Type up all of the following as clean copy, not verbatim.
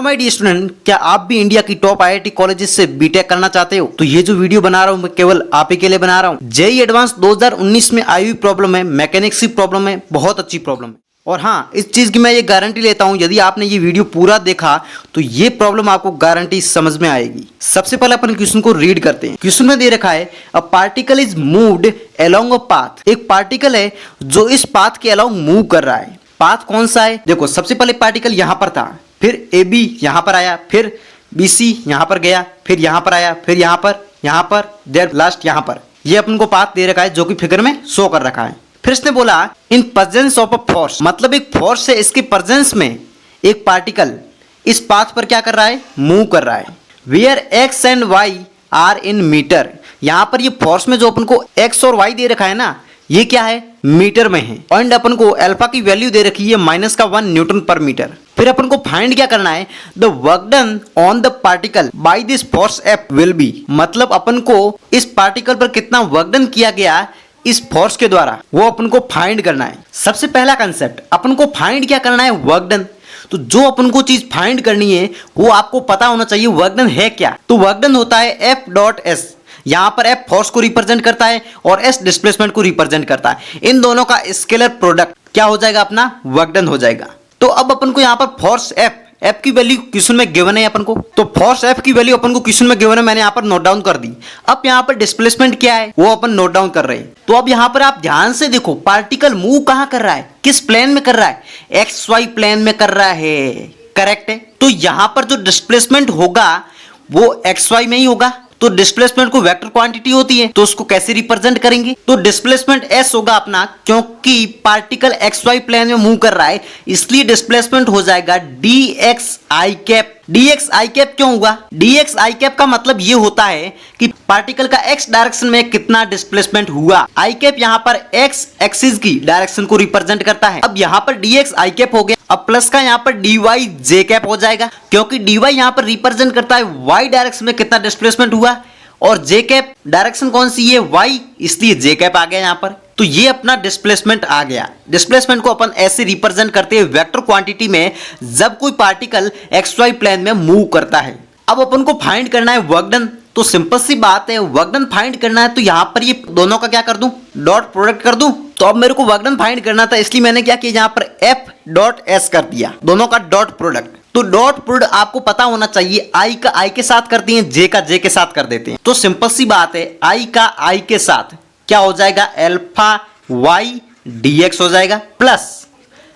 Hello my dear student, क्या आप भी इंडिया की टॉप आईआईटी कॉलेजेस से बीटेक करना चाहते हो? तो ये जो वीडियो बना रहा हूँ मैं केवल आप ही के लिए बना रहा हूँ। जेईई एडवांस 2019 में आई हुई प्रॉब्लम है, मैकेनिक्स की प्रॉब्लम है, बहुत अच्छी प्रॉब्लम है। और हाँ, इस चीज की मैं ये गारंटी लेता हूँ, यदि आपने ये वीडियो पूरा देखा तो ये प्रॉब्लम आपको गारंटी समझ में आएगी। सबसे पहले अपन क्वेश्चन को रीड करते हैं। क्वेश्चन में दे रखा है a particle is moved along a path. एक पार्टिकल है जो इस पाथ के अलोंग मूव कर रहा है। पाथ कौन सा है? देखो, सबसे पहले पार्टिकल यहां पर था, फिर ए बी यहां पर आया, फिर बी सी यहां पर गया, फिर यहां पर आया, फिर यहां पर देयर लास्ट यहां पर। ये अपन को पाथ दे रखा है जो कि फिगर में शो कर रखा है। फिर इसने बोला in presence of a force, मतलब एक फोर्स है, इसके प्रेजेंस में एक पार्टिकल इस पाथ पर क्या कर रहा है? मूव कर रहा है। Where X and Y are in metre. यहां पर ये फोर्स में जो अपन को एक्स और वाई दे रखा है ना, ये क्या है? मीटर में है। एंड अपन को अल्फा की वैल्यू दे रखी है -1 न्यूटन पर मीटर। फिर अपन को फाइंड क्या करना है? The work done on the particle by this force F will be, मतलब अपन को इस पार्टिकल पर कितना वर्क डन किया गया इस फोर्स के द्वारा, वो अपन को फाइंड करना है। सबसे पहला कंसेप्ट, अपन को फाइंड क्या करना है? Work done. तो जो अपन को चीज फाइंड करनी है वो आपको पता होना चाहिए वर्क डन है क्या। तो वर्क डन होता है एफ डॉट एस। यहां पर एफ फोर्स को रिप्रेजेंट करता है और एस डिस्प्लेसमेंट को रिप्रेजेंट करता है। इन दोनों का स्केलर प्रोडक्ट क्या हो जाएगा? अपना वर्क डन हो जाएगा। तो अब अपन को यहां पर फोर्स एफ की वैल्यू क्वेश्चन में गिवन है अपन को, तो फोर्स एफ की वैल्यू अपन को क्वेश्चन में गिवन है, मैंने यहां पर नोट डाउन कर दी। अब यहां पर डिस्प्लेसमेंट क्या है वो अपन नोट डाउन कर रहे हैं। तो अब यहां पर आप ध्यान से देखो, पार्टिकल मूव कहां कर रहा है, किस प्लेन में कर रहा है? एक्स वाई प्लेन में कर रहा है, करेक्ट है। तो यहां पर जो डिस्प्लेसमेंट होगा वो एक्स वाई में ही होगा। तो डिस्प्लेसमेंट को वेक्टर क्वांटिटी होती है, तो उसको कैसे रिप्रेजेंट करेंगे? तो डिस्प्लेसमेंट एस होगा अपना, क्योंकि पार्टिकल एक्स वाई प्लेन में मूव कर रहा है, इसलिए डिस्प्लेसमेंट हो जाएगा डी एक्स आई कैप। डी एक्स आई कैप क्यों होगा? डी एक्स आई कैप का मतलब ये होता है कि पार्टिकल का एक्स डायरेक्शन में कितना डिस्प्लेसमेंट हुआ। आई कैप यहाँ पर एक्स एक्सिस की डायरेक्शन को रिप्रेजेंट करता है। अब यहाँ पर डी एक्स आई कैप हो गया। अब प्लस का यहाँ पर डी वाई जे कैप हो जाएगा, क्योंकि डी वाई यहाँ पर रिप्रेजेंट करता है वाई डायरेक्शन में कितना डिस्प्लेसमेंट हुआ, और जे कैप डायरेक्शन कौन सी है? वाई, इसलिए जे कैप आ गया यहाँ पर। तो ये अपना डिस्प्लेसमेंट आ गया। डिस्प्लेसमेंट को अपन ऐसे रिप्रेजेंट करते हैं वेक्टर क्वांटिटी में जब कोई पार्टिकल एक्स वाई प्लेन में मूव करता है। अब अपन को फाइंड करना है वर्क डन। तो सिंपल सी बात है, वर्क डन फाइंड करना है तो यहां पर ये दोनों का क्या कर दूं? डॉट प्रोडक्ट कर दूं। तो अब मेरे को वर्क डन फाइंड करना था, इसलिए मैंने क्या किया, यहां पर एफ डॉट एस कर दिया, दोनों का डॉट प्रोडक्ट। तो डॉट प्रोडक्ट आपको पता होना चाहिए, आई का आई के साथ करते हैं, जे का जे के साथ कर देते हैं। तो सिंपल सी बात है, आई का आई के साथ क्या हो जाएगा? अल्फा वाई डी एक्स हो जाएगा, प्लस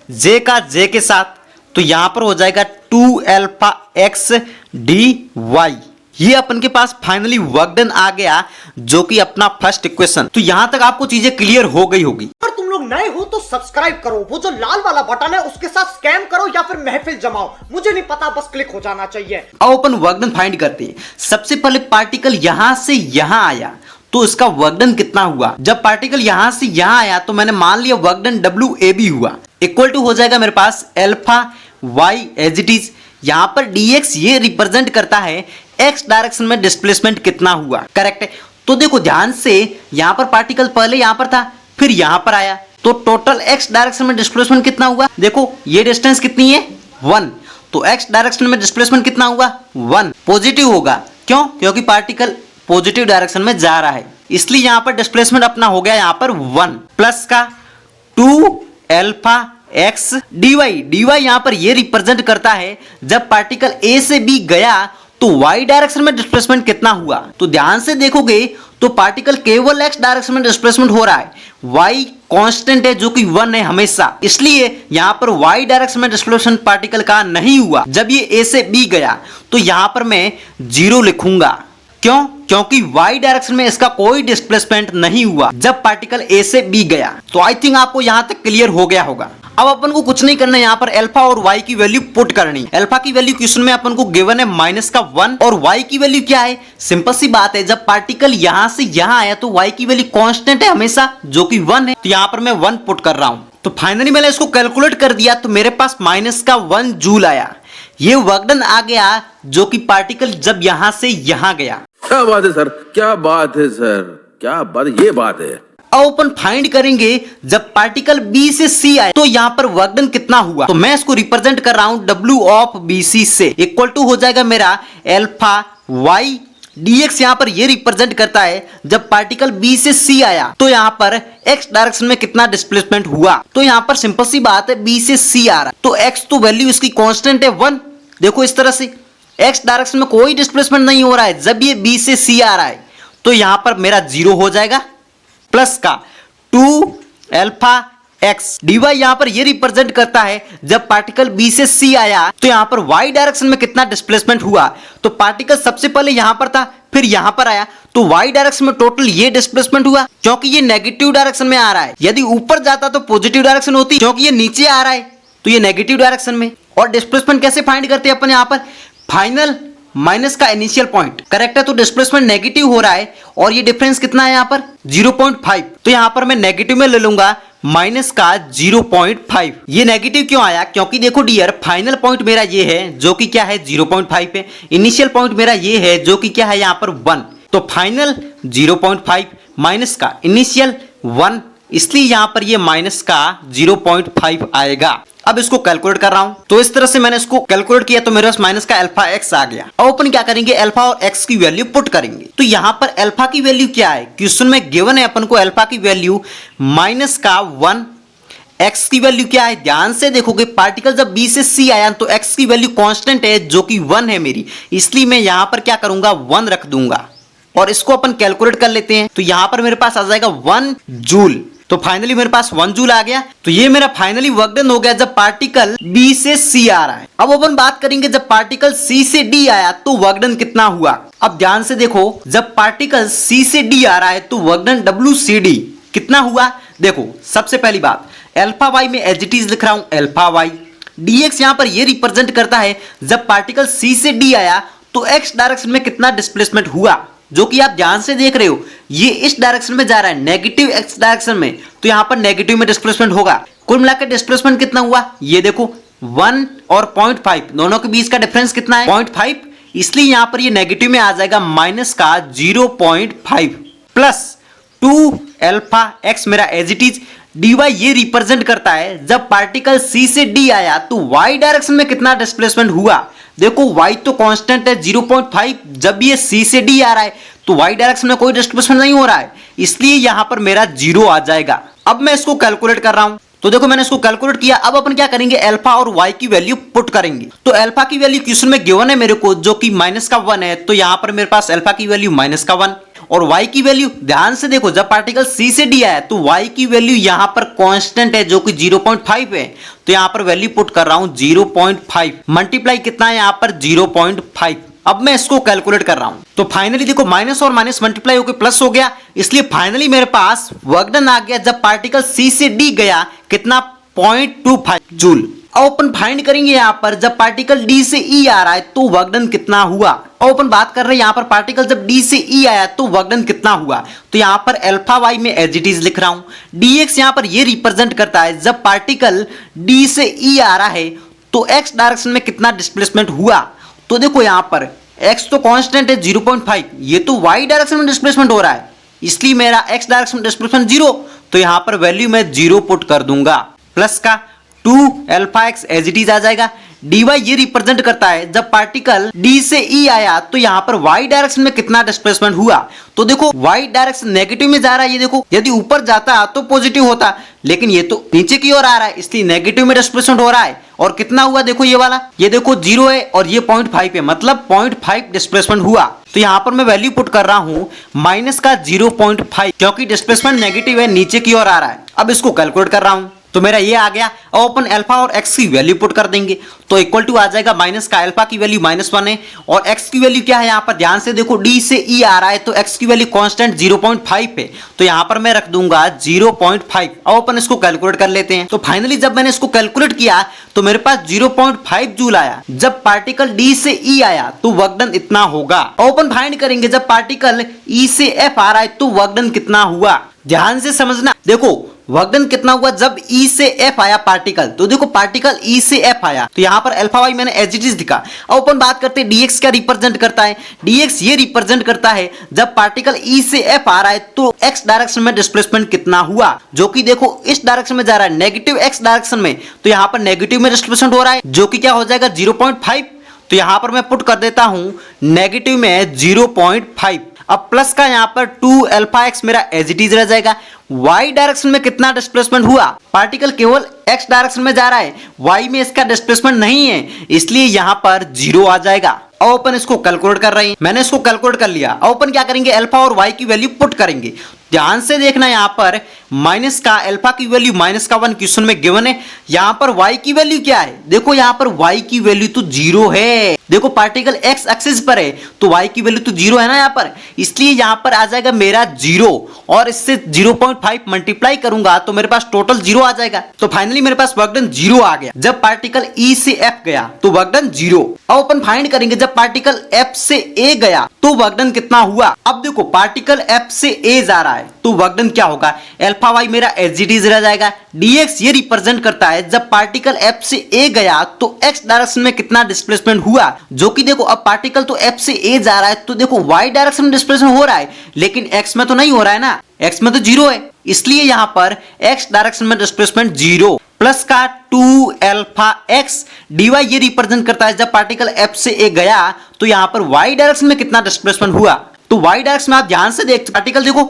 जे का जे के साथ तो यहां पर हो जाएगा 2 अल्फा एक्स डी वाई। ये अपन के पास फाइनली वर्क डन आ गया, जो कि अपना फर्स्ट इक्वेशन। तो यहां तक आपको चीजें क्लियर हो गई होगी। अगर तुम लोग नए हो तो सब्सक्राइब करो, वो जो लाल वाला बटन है उसके साथ स्कैम करो या फिर महफिल जमाओ, मुझे नहीं पता, बस क्लिक हो जाना चाहिए। अब अपन वर्क डन फाइंड करते हैं। सबसे पहले पार्टिकल यहां से यहां आया तो इसका वर्क डन कितना हुआ? जब पार्टिकल यहां से यहां आया तो मैंने मान लिया work done W A B हुआ, इक्वल टू हो जाएगा मेरे पास alpha Y as it is. यहां पर dx ये रिप्रेजेंट करता है x डायरेक्शन में डिस्प्लेसमेंट कितना हुआ, करेक्ट है। तो देखो ध्यान से, यहां पर पार्टिकल पहले यहां पर था, फिर यहां पर आया, तो टोटल x डायरेक्शन में डिस्प्लेसमेंट कितना हुआ? देखो ये डिस्टेंस कितनी है? 1। तो x डायरेक्शन में डिस्प्लेसमेंट कितना हुआ? 1। पॉजिटिव होगा, क्यों? क्योंकि पार्टिकल पॉजिटिव डायरेक्शन में जा रहा है, इसलिए यहां पर डिस्प्लेसमेंट अपना हो गया यहां पर 1, प्लस का 2 अल्फा एक्स डी वाई यहां पर ये रिप्रेजेंट करता है जब पार्टिकल ए से बी गया तो y डायरेक्शन में डिस्प्लेसमेंट कितना हुआ। तो ध्यान से देखोगे तो पार्टिकल केवल x डायरेक्शन में डिस्प्लेसमेंट हो रहा है, y कांस्टेंट है जो कि 1 है हमेशा, इसलिए यहां पर y डायरेक्शन में डिस्प्लेसमेंट पार्टिकल का नहीं हुआ। जब ये a से b गया तो यहां पर मैं 0 लिखूंगा, क्यों? क्योंकि y डायरेक्शन में इसका कोई डिस्प्लेसमेंट नहीं हुआ जब पार्टिकल a से b गया। तो आई थिंक आपको यहां तक क्लियर हो गया होगा। अब अपन को कुछ नहीं करना है, यहां पर अल्फा और y की वैल्यू पुट करनी। अल्फा की वैल्यू क्वेश्चन में अपन को गिवन है -1 और y की वैल्यू क्या है? सिंपल सी बात है, जब पार्टिकल यहां से यहां आया तो y की वैल्यू कांस्टेंट है हमेशा, जो कि 1 है, तो यहां पर मैं 1 पुट कर रहा हूं। तो फाइनली मैंने इसको कैलकुलेट कर दिया तो मेरे पास -1 जूल आया। ये वर्क डन आ गया जो कि पार्टिकल जब यहां से यहां गया। क्या बात है सर, क्या बात है सर, क्या बात, ये बात है। अब अपन फाइंड करेंगे जब पार्टिकल बी से सी आए तो यहाँ पर वर्क डन कितना हुआ। तो मैं इसको रिप्रेजेंट कर रहा हूं डब्ल्यू ऑफ बी सी से, इक्वल टू हो जाएगा मेरा एल्फा वाई dx। यहां पर ये रिप्रेजेंट करता है जब पार्टिकल b से c आया तो यहां पर x डायरेक्शन में कितना डिस्प्लेसमेंट हुआ। तो यहां पर सिंपल सी बात है, b से c आ रहा है तो x तो वैल्यू इसकी कांस्टेंट है 1। देखो इस तरह से x डायरेक्शन में कोई डिस्प्लेसमेंट नहीं हो रहा है, जब ये b से c आ रहा है तो यहां पर मेरा 0 हो जाएगा, प्लस का 2 अल्फा एक्स dy यहां पर ये रिप्रेजेंट करता है जब पार्टिकल b से c आया तो यहां पर y डायरेक्शन में कितना डिस्प्लेसमेंट हुआ। तो पार्टिकल सबसे पहले यहां पर था, फिर यहां पर आया तो y डायरेक्शन में टोटल ये डिस्प्लेसमेंट हुआ, क्योंकि ये नेगेटिव डायरेक्शन में आ रहा है। यदि ऊपर जाता तो पॉजिटिव डायरेक्शन होती, क्योंकि ये नीचे आ रहा है तो ये नेगेटिव डायरेक्शन में। और डिस्प्लेसमेंट कैसे फाइंड करते हैं अपन, यहां पर फाइनल माइनस का इनिशियल पॉइंट, करेक्ट है। तो डिस्प्लेसमेंट नेगेटिव हो रहा है और ये डिफरेंस कितना है यहाँ पर 0.5। तो यहां पर मैं नेगेटिव में ले लूंगा माइनस का 0.5। ये नेगेटिव क्यों आया, क्योंकि देखो डियर फाइनल पॉइंट मेरा ये है जो कि क्या है 0.5 है, इनिशियल पॉइंट मेरा ये है जो कि क्या है यहाँ पर 1। तो फाइनल 0.5 माइनस का इनिशियल 1, इसलिए यहां पर ये माइनस का 0.5 आएगा। अब इसको कैलकुलेट कर रहा हूं तो इस तरह से मैंने इसको कैलकुलेट किया तो मेरे पास माइनस का अल्फा एक्स आ गया। अब अपन क्या करेंगे, अल्फा और एक्स की वैल्यू पुट करेंगे। तो यहां पर अल्फा की वैल्यू क्या है, क्वेश्चन में गिवन है अपन को अल्फा की वैल्यू माइनस का 1, एक्स की वैल्यू क्या है, ध्यान से देखोगे पार्टिकल जब बी से सी आया तो एक्स की वैल्यू कांस्टेंट है जो कि 1 है मेरी, इसलिए मैं यहां पर क्या करूंगा 1 रख दूंगा और इसको अपन कैलकुलेट कर लेते हैं। तो यहां पर मेरे पास आ जाएगा 1 जूल। तो फाइनली मेरे पास 1 जूल आ गया। तो ये मेरा फाइनली वर्क डन हो गया जब पार्टिकल B से C आ रहा है। अब अपन बात करेंगे जब पार्टिकल C से D आया तो वर्क डन कितना हुआ। अब ध्यान से देखो जब पार्टिकल C से D आ रहा है तो वर्क डन WCD कितना हुआ। देखो सबसे पहली बात अल्फा वाई में एज इट इज लिख रहा हूं अल्फा वाई, dx यहां पर ये रिप्रेजेंट करता है जब पार्टिकल C से D आया तो x डायरेक्शन में कितना डिस्प्लेसमेंट हुआ, जो कि आप ध्यान से देख रहे हो ये इस डायरेक्शन में जा रहा है नेगेटिव एक्स डायरेक्शन में, तो यहां पर नेगेटिव में डिस्प्लेसमेंट होगा। कुल मिलाकर डिस्प्लेसमेंट कितना हुआ, ये देखो 1 और 0.5 दोनों के बीच का डिफरेंस कितना है 0.5, इसलिए यहां पर ये नेगेटिव में आ जाएगा माइनस का 0.5 प्लस 2 अल्फा एक्स मेरा एज इट इज। dy ये रिप्रेजेंट करता है जब पार्टिकल C से D आया तो y डायरेक्शन में कितना डिस्प्लेसमेंट हुआ। देखो y तो कांस्टेंट है 0.5, जब ये C से D आ रहा है तो y डायरेक्शन में कोई डिस्प्लेसमेंट नहीं हो रहा है, इसलिए यहां पर मेरा 0 आ जाएगा। अब मैं इसको कैलकुलेट कर रहा हूं तो देखो मैंने इसको कैलकुलेट किया। अब अपन क्या करेंगे अल्फा और y की वैल्यू पुट करेंगे। तो अल्फा की वैल्यू क्वेश्चन में गिवन है मेरे को जो कि माइनस का 1 है, तो यहां पर मेरे पास अल्फा की वैल्यू माइनस का 1 और y की वैल्यू ध्यान से देखो जब पार्टिकल C से D आया तो y की वैल्यू यहां पर कांस्टेंट है जो कि 0.5 है, तो यहां पर वैल्यू पुट कर रहा हूं 0.5 मल्टीप्लाई कितना है यहां पर 0.5। अब मैं इसको कैलकुलेट कर रहा हूं तो फाइनली देखो माइनस और माइनस मल्टीप्लाई होकर प्लस हो गया, इसलिए फाइनली मेरे पास वर्क डन आ गया जब पार्टिकल C से D गया कितना 0.25 जूल। अब अपन फाइंड करेंगे यहां पर जब पार्टिकल D से E आ रहा है तो वर्क डन कितना हुआ। अब अपन बात कर रहे हैं यहां पर पार्टिकल जब D से E आया तो वर्क डन कितना हुआ। तो यहां पर अल्फा वाई में एज इट इज लिख रहा हूं, dx यहां पर ये रिप्रेजेंट करता है जब पार्टिकल D से E आ रहा है तो x डायरेक्शन में कितना डिस्प्लेसमेंट हुआ। तो देखो यहां पर x तो कांस्टेंट है 0.5, ये तो y डायरेक्शन में डिस्प्लेसमेंट हो रहा है, इसलिए मेरा x डायरेक्शन में डिस्प्लेसमेंट 0, तो यहां पर वैल्यू मैं 0 पुट कर दूंगा प्लस का 2 alpha X as it is आ जाएगा। dy ये रिप्रेजेंट करता है जब पार्टिकल D से E आया तो यहां पर y डायरेक्शन में कितना डिस्प्लेसमेंट हुआ। तो देखो y डायरेक्शन नेगेटिव में जा रहा है, ये देखो यदि ऊपर जाता तो पॉजिटिव होता, लेकिन ये तो नीचे की ओर आ रहा है इसलिए नेगेटिव में डिस्प्लेसमेंट हो रहा है। और कितना हुआ देखो ये वाला, ये देखो 0 है और ये 0.5 है, मतलब 0.5 डिस्प्लेसमेंट हुआ। तो यहां पर मैं वैल्यू पुट कर रहा हूं माइनस का 0.5 क्योंकि डिस्प्लेसमेंट नेगेटिव है नीचे की ओर आ रहा है। अब इसको कैलकुलेट कर रहा हूं तो मेरा ये आ गया। अब अपन अल्फा और एक्स की वैल्यू पुट कर देंगे तो इक्वल टू आ जाएगा माइनस का अल्फा की वैल्यू -1 है और एक्स की वैल्यू क्या है यहाँ पर ध्यान से देखो D से E आ रहा है तो एक्स की वैल्यू कांस्टेंट 0.5 है, तो यहाँ पर मैं रख दूंगा 0.5। अब अपन इसको कैलकुलेट कर लेते हैं तो फाइनली जब मैंने इसको कैलकुलेट किया तो मेरे पास 0.5 जूल आया। जब पार्टिकल D से E आया तो वर्क डन इतना होगा। अब अपन फाइंड करेंगे जब पार्टिकल E से F आ रहा है तो वर्क डन कितना हुआ। ध्यान से समझना, देखो वर्क डन कितना हुआ जब ई से एफ आया पार्टिकल। तो देखो पार्टिकल ई से एफ आया तो यहां पर अल्फा वाई मैंने एज इट इज दिखा। अब अपन बात करते हैं डीएक्स क्या रिप्रेजेंट करता है। डीएक्स ये रिप्रेजेंट करता है जब पार्टिकल ई से एफ आ रहा है तो एक्स डायरेक्शन में डिस्प्लेसमेंट कितना हुआ, जो कि देखो इस डायरेक्शन में जा रहा है नेगेटिव एक्स डायरेक्शन में, तो यहां पर नेगेटिव में डिस्प्लेसमेंट हो रहा है जो कि क्या हो जाएगा 0.5। तो यहां पर मैं पुट कर देता हूं नेगेटिव में 0.5। अब प्लस का यहां पर 2 अल्फा एक्स मेरा एज इट इज रह जाएगा। y डायरेक्शन में कितना डिस्प्लेसमेंट हुआ, पार्टिकल केवल x डायरेक्शन में जा रहा है, y में इसका डिस्प्लेसमेंट नहीं है, इसलिए यहां पर 0 आ जाएगा। अब अपन इसको कैलकुलेट कर रहे हैं, मैंने इसको कैलकुलेट कर लिया। अब अपन क्या करेंगे अल्फा और y की वैल्यू पुट करेंगे। ध्यान से देखना यहां पर माइनस का अल्फा की वैल्यू -1 क्वेश्चन में गिवन है। यहां पर y की वैल्यू क्या है, देखो यहां पर y की वैल्यू तो 0 है। देखो पार्टिकल x एक्सिस पर है तो y की वैल्यू तो 0 है ना यहां पर, इसलिए यहां पर आ जाएगा मेरा 0 और इससे 0.5 मल्टीप्लाई करूंगा तो मेरे पास टोटल 0 आ जाएगा। तो फाइनली मेरे पास वर्क डन 0 आ गया। जब पार्टिकल E से F गया तो वर्क डन 0। अब अपन फाइंड करेंगे जब पार्टिकल F से A गया तो वर्क डन कितना हुआ। अब देखो पार्टिकल F से A जा रहा है तो वर्क डन क्या होगा, अल्फा वाई मेरा एज इट इज रह जाएगा। dx ये रिप्रेजेंट करता है जब पार्टिकल F से A गया तो x डायरेक्शन में कितना डिस्प्लेसमेंट हुआ, जो कि देखो अब पार्टिकल तो F से A जा रहा है तो देखो y डायरेक्शन में डिस्प्लेसमेंट हो रहा है लेकिन x में तो नहीं हो रहा है ना, x में तो 0 है, इसलिए यहां पर x डायरेक्शन में डिस्प्लेसमेंट 0 प्लस का 2 अल्फा x dy ये रिप्रेजेंट करता है जब पार्टिकल F से A गया तो यहां पर y डायरेक्शन में कितना डिस्प्लेसमेंट हुआ। तो y डायरेक्शन में आप ध्यान से देख, पार्टिकल देखो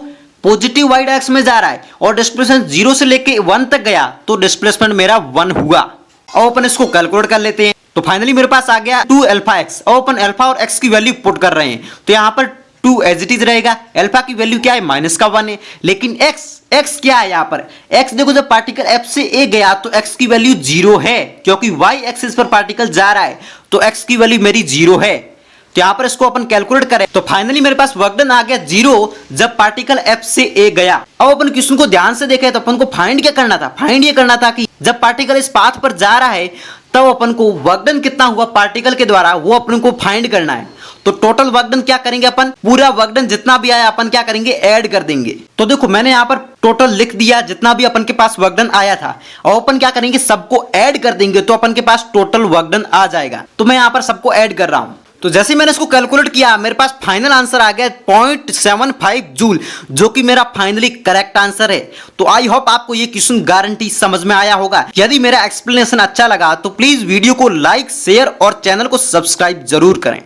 पॉजिटिव y डायरेक्शन में जा रहा है और डिस्प्लेसमेंट 0 से लेके 1 तक गया तो डिस्प्लेसमेंट मेरा 1 हुआ। अब अपन इसको कैलकुलेट कर लेते हैं। तो फाइनली मेरे पास आ गया 2 अल्फा x। अब अपन अल्फा और x की वैल्यू पुट कर रहे हैं तो यहां पर 2 एज इट इज रहेगा। अल्फा की वैल्यू क्या है -1 है, लेकिन x क्या है यहां पर, x देखो जब पार्टिकल F से A गया तो x की वैल्यू 0 है क्योंकि y एक्सिस पर पार्टिकल जा रहा है तो x की वैल्यू मेरी 0 है। तो यहां पर इसको अपन कैलकुलेट करें तो फाइनली मेरे पास वर्क डन आ गया 0 जब पार्टिकल F से A गया। अब अपन क्वेश्चन को ध्यान से देखें तो अपन को फाइंड क्या करना था, फाइंड ये करना था कि जब पार्टिकल इस पाथ पर जा रहा है तब अपन को वर्क डन कितना हुआ पार्टिकल के द्वारा वो अपन को फाइंड करना है। तो टोटल वर्क डन क्या करेंगे अपन, पूरा वर्क डन जितना भी आया अपन क्या करेंगे ऐड कर देंगे। तो देखो मैंने यहाँ पर टोटल लिख दिया जितना भी अपन के पास वर्क डन आया था और अपन क्या करेंगे सबको ऐड कर देंगे तो अपन के पास टोटल वर्क डन आ जाएगा। तो मैं यहाँ पर सबको ऐड कर रहा हूं। तो जैसे मैंने इसको कैलकुलेट किया मेरे पास फाइनल आंसर आ गया 0.75 जूल, जो कि मेरा फाइनली करेक्ट आंसर है। तो आई होप आपको ये क्वेश्चन गारंटी समझ में आया होगा। यदि मेरा एक्सप्लेनेशन अच्छा लगा तो प्लीज वीडियो को लाइक शेयर और चैनल को सब्सक्राइब जरूर करें।